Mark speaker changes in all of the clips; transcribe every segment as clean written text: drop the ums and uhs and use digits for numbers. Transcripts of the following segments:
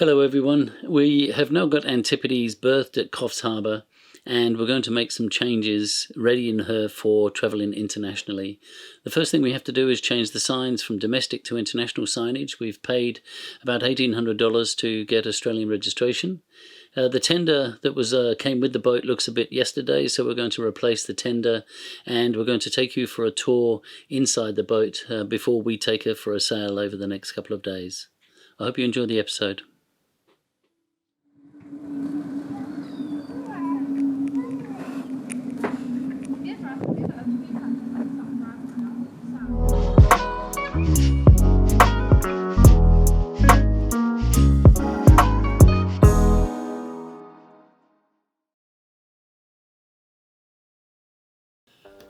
Speaker 1: Hello everyone, we have now got Antipodes berthed at Coffs Harbour and we're going to make some changes readying her for travelling internationally. The first thing we have to do is change the signs from domestic to international signage. We've paid about $1,800 to get Australian registration. The tender that came with the boat looks a bit yesterday, so we're going to replace the tender and we're going to take you for a tour inside the boat before we take her for a sail over the next couple of days. I hope you enjoy the episode.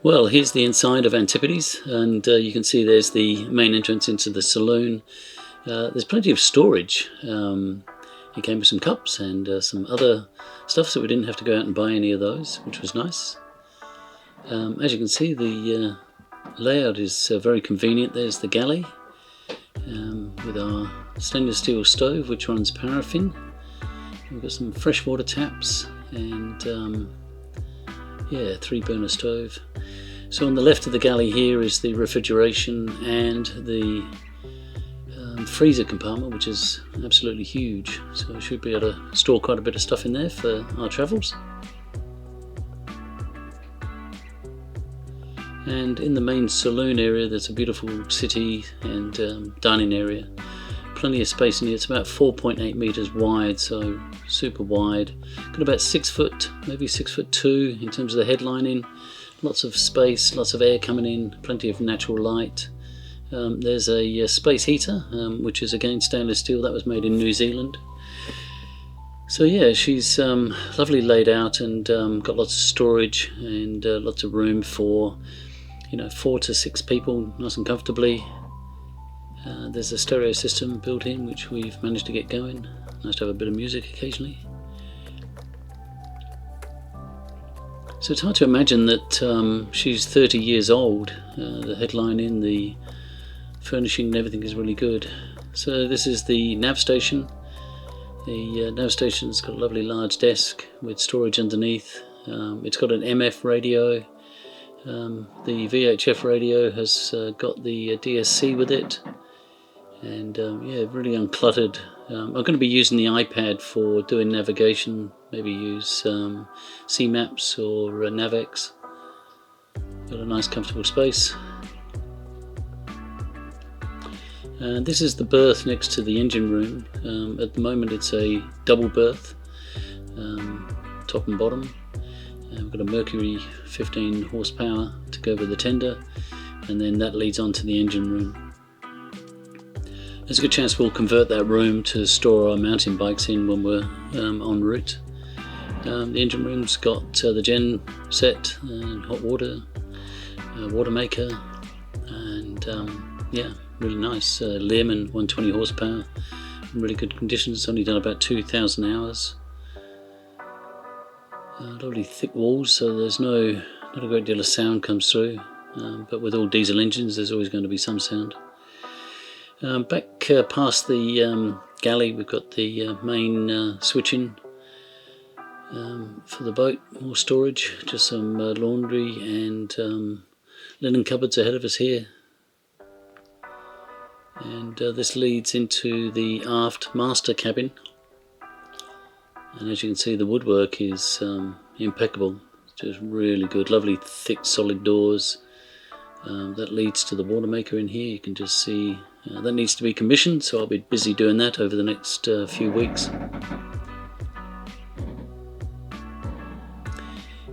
Speaker 1: Well, here's the inside of Antipodes, and you can see there's the main entrance into the saloon. There's plenty of storage. It came with some cups and some other stuff, so we didn't have to go out and buy any of those, which was nice. As you can see, the layout is very convenient. There's the galley with our stainless steel stove, which runs paraffin. We've got some freshwater taps and 3-burner stove. So on the left of the galley here is the refrigeration and the freezer compartment, which is absolutely huge. So we should be able to store quite a bit of stuff in there for our travels. And in the main saloon area there's a beautiful city and dining area. Plenty of space in here. It's about 4.8 meters wide, so super wide. Got about 6 foot, maybe 6'2" in terms of the headlining. Lots of space, lots of air coming in, plenty of natural light. There's a space heater, which is again stainless steel. That was made in New Zealand. So yeah, she's lovely laid out and got lots of storage and lots of room for 4 to 6 people, nice and comfortably. There's a stereo system built in, which we've managed to get going. Nice to have a bit of music occasionally. So it's hard to imagine that she's 30 years old. The headline in the furnishing and everything is really good. So this is the nav station. The nav station's got a lovely large desk with storage underneath. It's got an MF radio. The VHF radio has got the DSC with it. And really uncluttered. I'm going to be using the iPad for doing navigation, maybe use C-Maps or Navex. Got a nice comfortable space. And this is the berth next to the engine room. At the moment it's a double berth, top and bottom. We've got a Mercury 15 horsepower to go with the tender, and then that leads on to the engine room. There's a good chance we'll convert that room to store our mountain bikes in when we're en route. The engine room's got the gen set and hot water, water maker, and really nice. Learman 120 horsepower, in really good condition. It's only done about 2,000 hours. Lovely thick walls, so there's not a great deal of sound comes through, but with all diesel engines there's always going to be some sound. Back past the galley we've got the main switching for the boat, more storage, just some laundry and linen cupboards ahead of us here. And this leads into the aft master cabin, and as you can see the woodwork is impeccable, just really good, lovely thick solid doors. That leads to the water maker in here. You can just see that needs to be commissioned, so I'll be busy doing that over the next few weeks.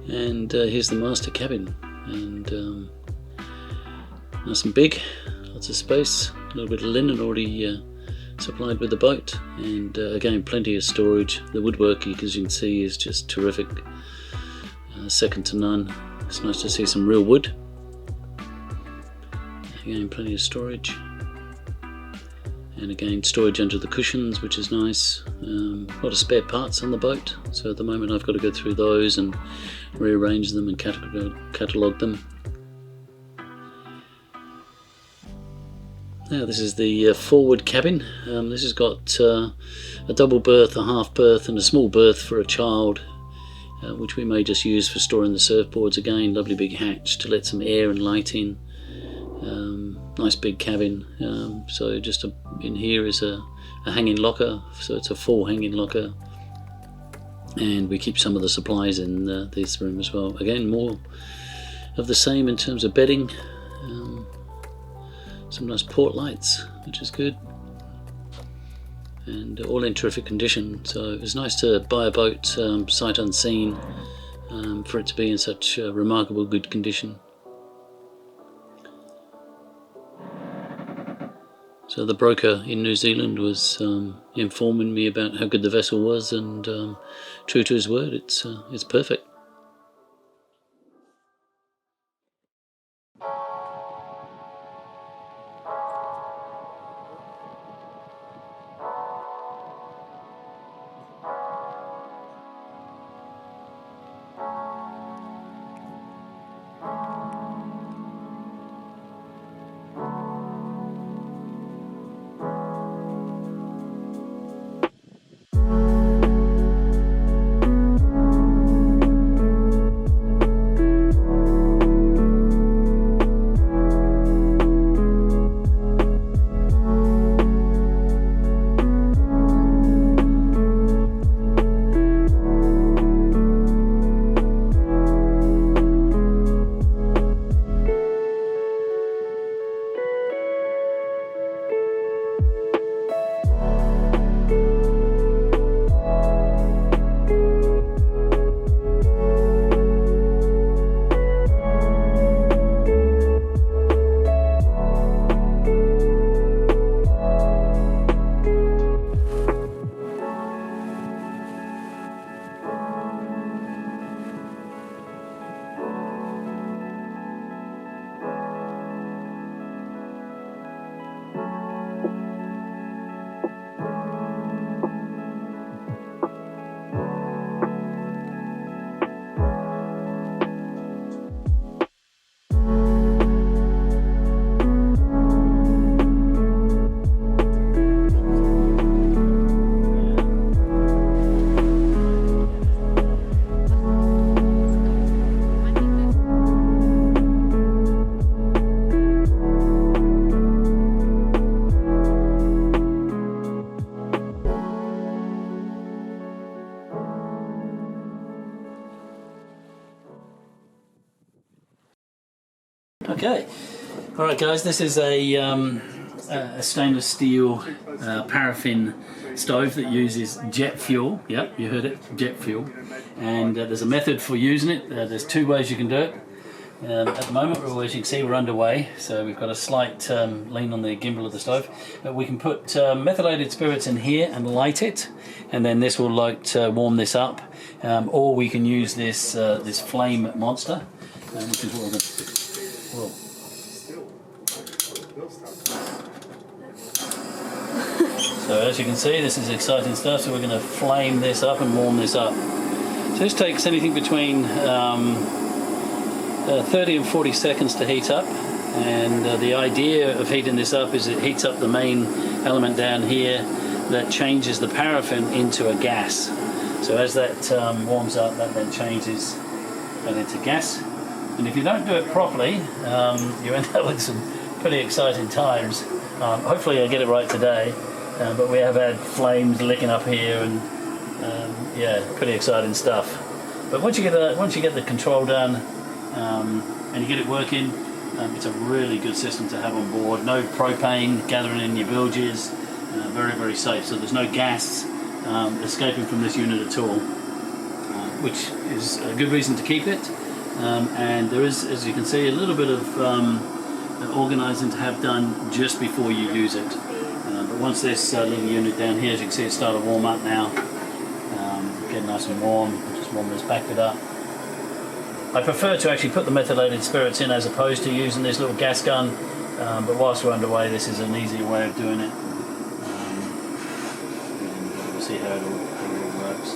Speaker 1: And here's the master cabin, and nice and big, lots of space, a little bit of linen already supplied with the boat, and again plenty of storage. The woodwork, as you can see, is just terrific, second to none. It's nice to see some real wood. Again, plenty of storage, and again storage under the cushions, which is nice. A lot of spare parts on the boat, so at the moment I've got to go through those and rearrange them and catalogue them. Now this is the forward cabin. This has got a double berth, a half berth and a small berth for a child, which we may just use for storing the surfboards. Again, lovely big hatch to let some air and light in. Nice big cabin. So just in here is a hanging locker, so it's a full hanging locker, and we keep some of the supplies in this room as well. Again, more of the same in terms of bedding. Some nice port lights, which is good, and all in terrific condition. So it's nice to buy a boat sight unseen, for it to be in such remarkable good condition. So the broker in New Zealand was informing me about how good the vessel was, and true to his word, it's perfect. Okay, all right guys, this is a stainless steel paraffin stove that uses jet fuel. Yep, you heard it, jet fuel. And there's a method for using it. There's two ways you can do it. At the moment, as you can see, we're underway, so we've got a slight lean on the gimbal of the stove. We can put methylated spirits in here and light it, and then this will warm this up. Or we can use this this flame monster, which is what we're going to do. Whoa. So as you can see, this is exciting stuff. So we're going to flame this up and warm this up. So this takes anything between 30 and 40 seconds to heat up, and the idea of heating this up is it heats up the main element down here that changes the paraffin into a gas. So as that warms up, that then changes that into gas. And if you don't do it properly, you end up with some pretty exciting times. Hopefully I get it right today, but we have had flames licking up here, and yeah, pretty exciting stuff. But once you get the control done, and you get it working, it's a really good system to have on board. No propane gathering in your bilges, very, very safe. So there's no gas escaping from this unit at all, which is a good reason to keep it. And there is, as you can see, a little bit of organising to have done just before you use it. But once this little unit down here, as you can see, it's started to warm up now. Getting nice and warm. Just warm this back bit up. I prefer to actually put the methylated spirits in as opposed to using this little gas gun, but whilst we're underway, this is an easier way of doing it. And we'll see how it all works.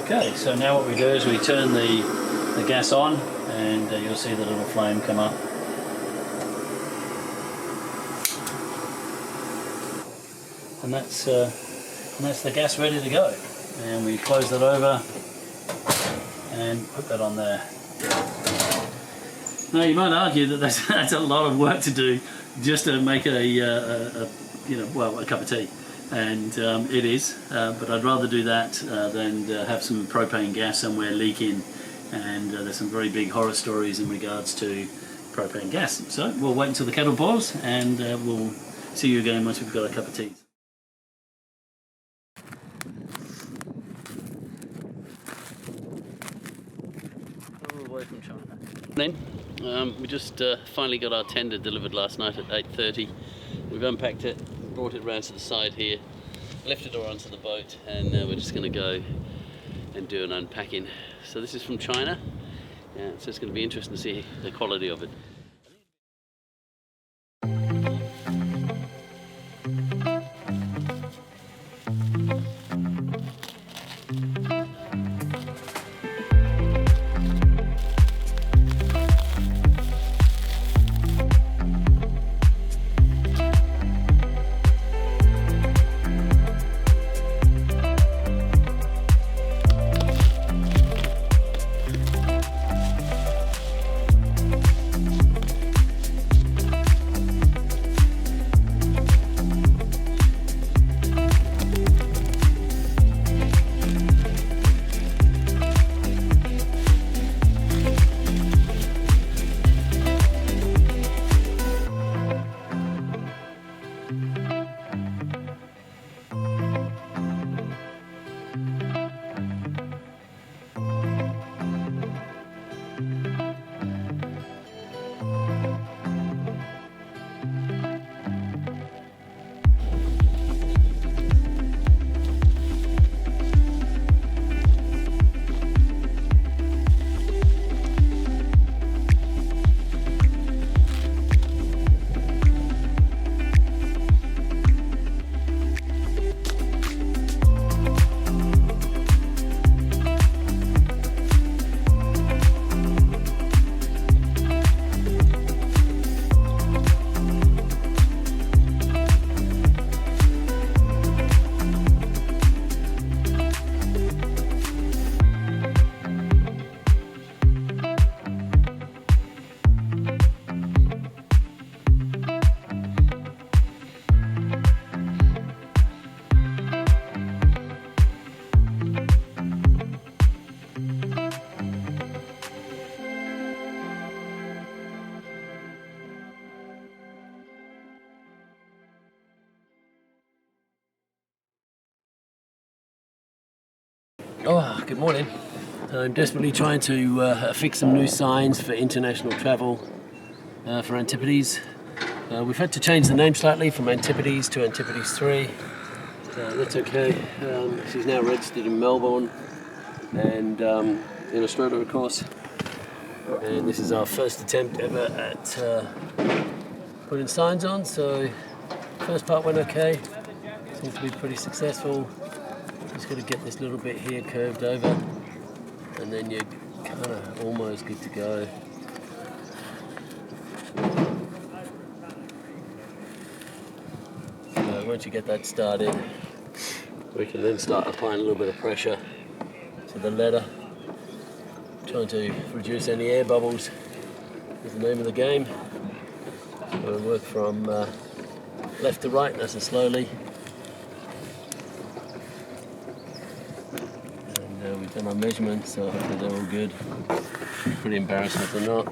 Speaker 1: Okay, so now what we do is we turn the gas on, and you'll see the little flame come up. and that's the gas ready to go. And we close that over and put that on there. Now you might argue that that's a lot of work to do just to make a cup of tea, and it is. But I'd rather do that than have some propane gas somewhere leaking. And there's some very big horror stories in regards to propane gas. So we'll wait until the kettle boils, and we'll see you again once we've got a cup of tea. All the way from China. Then we just finally got our tender delivered last night at 8:30. We've unpacked it, brought it round to the side here, lifted it onto the boat, and we're just going to go and do an unpacking. So this is from China, so it's going to be interesting to see the quality of it. Oh, good morning. I'm desperately trying to fix some new signs for international travel for Antipodes. We've had to change the name slightly from Antipodes to Antipodes 3. That's okay. She's now registered in Melbourne and in Australia, of course. And this is our first attempt ever at putting signs on. So first part went okay. Seems to be pretty successful. Just got to get this little bit here curved over, and then you're kind of almost good to go. So once you get that started, we can then start applying a little bit of pressure to the leather, trying to reduce any air bubbles is the name of the game. So we'll work from left to right, nice and slowly. We've done our measurements, so hopefully they're all good. Pretty embarrassing if they're not.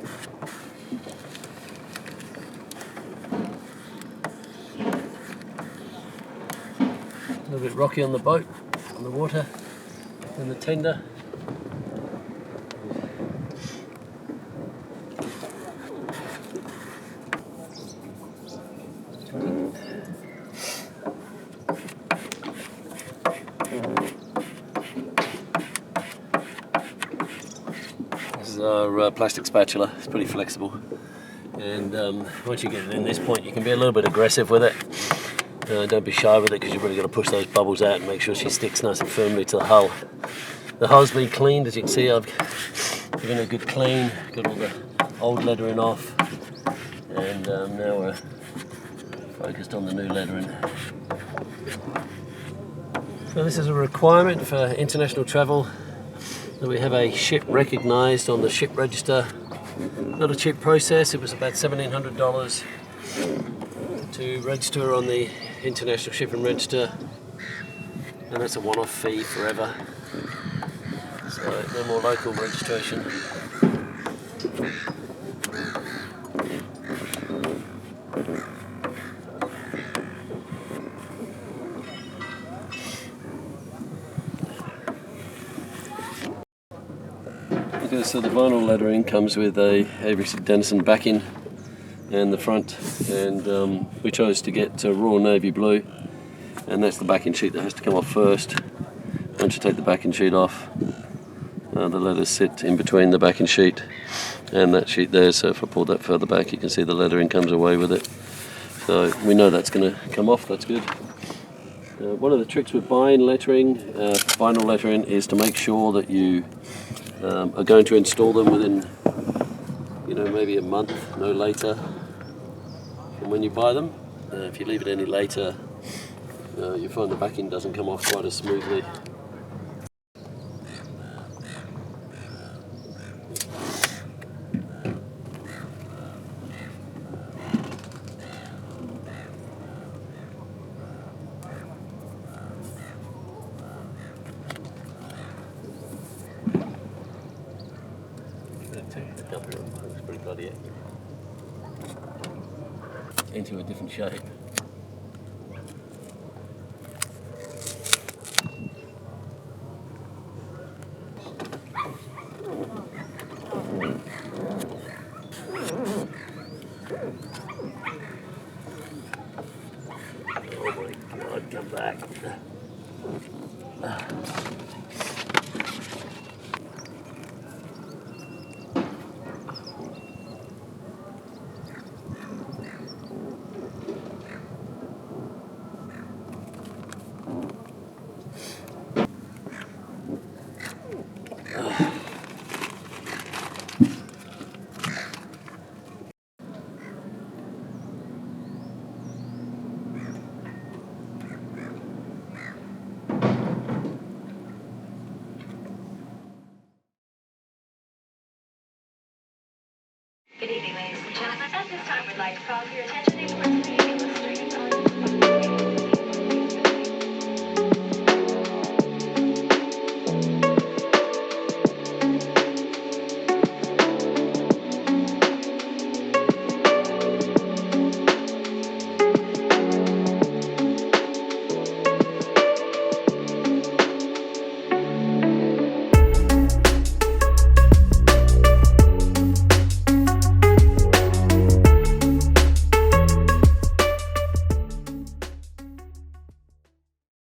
Speaker 1: A little bit rocky on the boat, on the water, and the tender. This is our plastic spatula. It's pretty flexible, and once you get it in this point, you can be a little bit aggressive with it. Don't be shy with it, because you've really got to push those bubbles out and make sure she sticks nice and firmly to the hull. The hull's been cleaned, as you can see. I've given it a good clean, got all the old lettering off, and now we're focused on the new lettering.
Speaker 2: So this is a requirement for international travel, that we have a ship recognised on the ship register. Not a cheap process. It was about $1,700 to register on the international shipping register, and that's a one-off fee forever. So no more local registration. Okay, so the vinyl lettering comes with a Avery Dennison backing and the front, and we chose to get raw navy blue, and that's the backing sheet that has to come off first. Once you take the backing sheet off, the letters sit in between the backing sheet and that sheet there, so if I pull that further back you can see the lettering comes away with it. So we know that's going to come off, that's good. One of the tricks with buying lettering, vinyl lettering, is to make sure that you are going to install them within, maybe a month, no later from when you buy them. If you leave it any later, you find the backing doesn't come off quite as smoothly. Looks pretty bloody into a different shape. Oh my God, come back.
Speaker 3: Good evening, ladies and gentlemen. At this time, we'd like to call your attention